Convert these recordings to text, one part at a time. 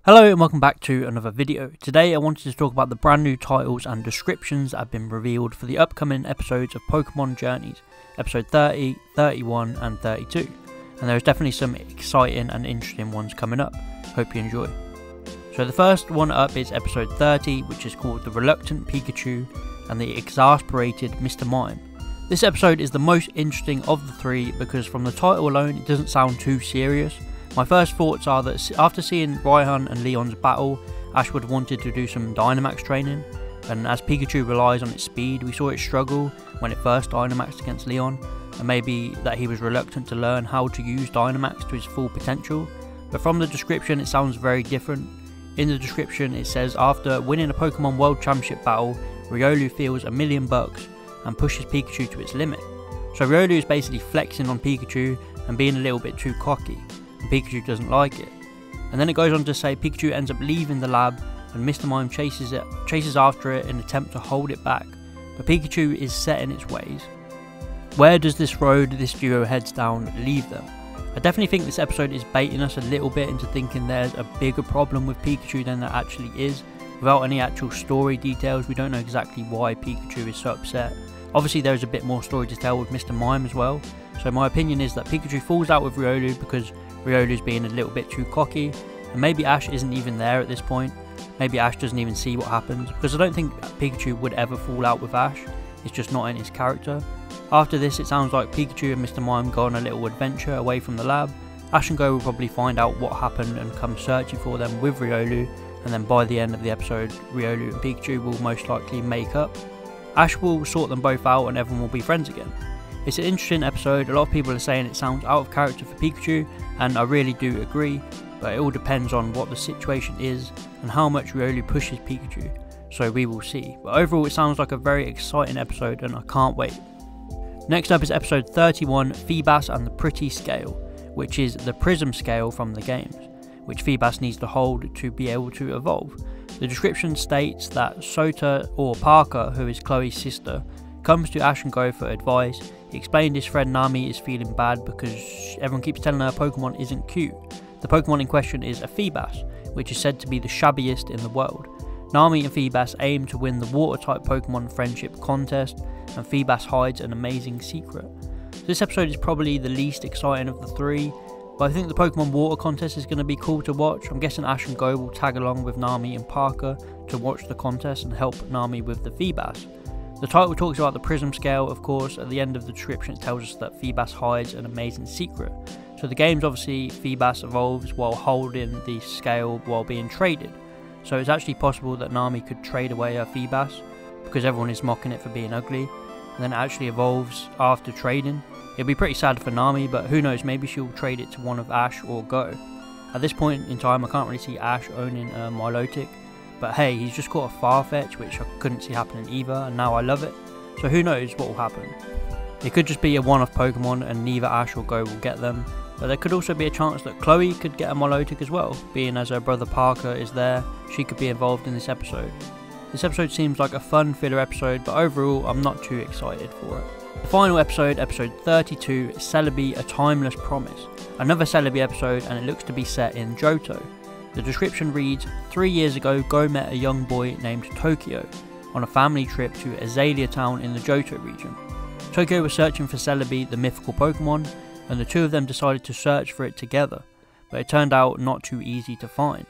Hello and welcome back to another video. Today I wanted to talk about the brand new titles and descriptions that have been revealed for the upcoming episodes of Pokemon Journeys, episode 30, 31 and 32. And there's definitely some exciting and interesting ones coming up. Hope you enjoy. So the first one up is episode 30, which is called The Reluctant Pikachu and the Exasperated Mr. Mime. This episode is the most interesting of the three because from the title alone it doesn't sound too serious. My first thoughts are that after seeing Raihan and Leon's battle, Ash would have wanted to do some Dynamax training, and as Pikachu relies on its speed, we saw it struggle when it first Dynamaxed against Leon, and maybe that he was reluctant to learn how to use Dynamax to his full potential. But from the description it sounds very different. In the description it says after winning a Pokemon World Championship battle, Riolu feels $1 million and pushes Pikachu to its limit. So Riolu is basically flexing on Pikachu and being a little bit too cocky. Pikachu doesn't like it. And then it goes on to say Pikachu ends up leaving the lab and Mr. Mime chases after it in an attempt to hold it back, but Pikachu is set in its ways. Where does this road this duo heads down leave them? I definitely think this episode is baiting us a little bit into thinking there's a bigger problem with Pikachu than there actually is. Without any actual story details, we don't know exactly why Pikachu is so upset. Obviously there is a bit more story to tell with Mr. Mime as well, so my opinion is that Pikachu falls out with Riolu because Riolu's being a little bit too cocky, and maybe Ash isn't even there at this point. Maybe Ash doesn't even see what happens, because I don't think Pikachu would ever fall out with Ash, it's just not in his character. After this it sounds like Pikachu and Mr. Mime go on a little adventure away from the lab. Ash and Go will probably find out what happened and come searching for them with Riolu, and then by the end of the episode Riolu and Pikachu will most likely make up. Ash will sort them both out and everyone will be friends again. It's an interesting episode. A lot of people are saying it sounds out of character for Pikachu, and I really do agree, but it all depends on what the situation is and how much Riolu pushes Pikachu, so we will see. But overall it sounds like a very exciting episode and I can't wait. Next up is episode 31, Phoebus and the Pretty Scale, which is the prism scale from the games, which Phoebus needs to hold to be able to evolve. The description states that Sota, or Parker, who is Chloe's sister, comes to Ash and Go for advice. He explained his friend Nami is feeling bad because everyone keeps telling her Pokemon isn't cute. The Pokemon in question is a Phoebus, which is said to be the shabbiest in the world. Nami and Phoebus aim to win the Water-type Pokemon Friendship Contest, and Phoebus hides an amazing secret. This episode is probably the least exciting of the three, but I think the Pokemon Water Contest is going to be cool to watch. I'm guessing Ash and Go will tag along with Nami and Parker to watch the contest and help Nami with the Phoebus. The title talks about the Prism Scale, of course. At the end of the description it tells us that Phoebus hides an amazing secret. So the game's obviously Phoebus evolves while holding the scale while being traded. So it's actually possible that Nami could trade away her Phoebus, because everyone is mocking it for being ugly, and then it actually evolves after trading. It'll be pretty sad for Nami, but who knows, maybe she'll trade it to one of Ash or Go. At this point in time I can't really see Ash owning a Milotic. But hey, he's just caught a Farfetch, which I couldn't see happening either, and now I love it. So who knows what will happen. It could just be a one-off Pokemon and neither Ash or Go will get them. But there could also be a chance that Chloe could get a Milotic as well. Being as her brother Parker is there, she could be involved in this episode. This episode seems like a fun filler episode, but overall I'm not too excited for it. The final episode, episode 32, Celebi, A Timeless Promise. Another Celebi episode, and it looks to be set in Johto. The description reads, 3 years ago Go met a young boy named Tokyo on a family trip to Azalea Town in the Johto region. Tokyo was searching for Celebi, the mythical Pokemon, and the two of them decided to search for it together, but it turned out not too easy to find.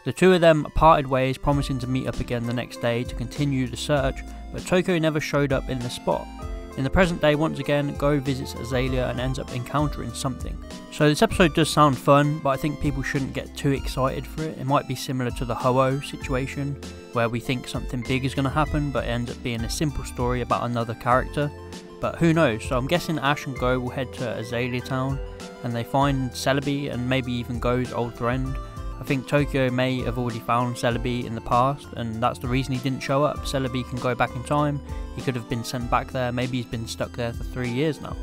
The two of them parted ways, promising to meet up again the next day to continue the search, but Tokyo never showed up in the spot. In the present day, once again, Go visits Azalea and ends up encountering something. So this episode does sound fun, but I think people shouldn't get too excited for it. It might be similar to the Ho-Oh situation, where we think something big is going to happen, but it ends up being a simple story about another character. But who knows, so I'm guessing Ash and Go will head to Azalea Town, and they find Celebi and maybe even Go's old friend. I think Tokyo may have already found Celebi in the past, and that's the reason he didn't show up. Celebi can go back in time, he could have been sent back there, maybe he's been stuck there for 3 years now.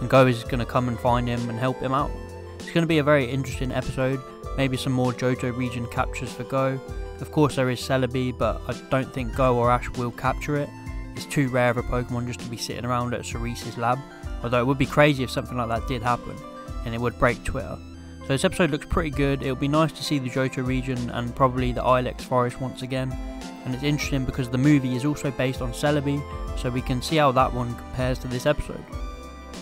And Go is going to come and find him and help him out. It's going to be a very interesting episode, maybe some more Johto region captures for Go. Of course there is Celebi, but I don't think Go or Ash will capture it. It's too rare of a Pokemon just to be sitting around at Cerise's lab, although it would be crazy if something like that did happen, and it would break Twitter. So this episode looks pretty good. It'll be nice to see the Johto region and probably the Ilex forest once again. And it's interesting because the movie is also based on Celebi, so we can see how that one compares to this episode.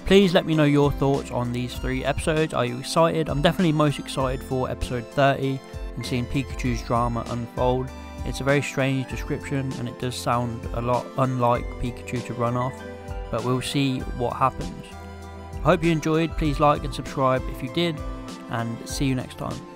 Please let me know your thoughts on these 3 episodes. Are you excited? I'm definitely most excited for episode 30 and seeing Pikachu's drama unfold. It's a very strange description and it does sound a lot unlike Pikachu to run off, but we'll see what happens. I hope you enjoyed. Please like and subscribe if you did, and see you next time.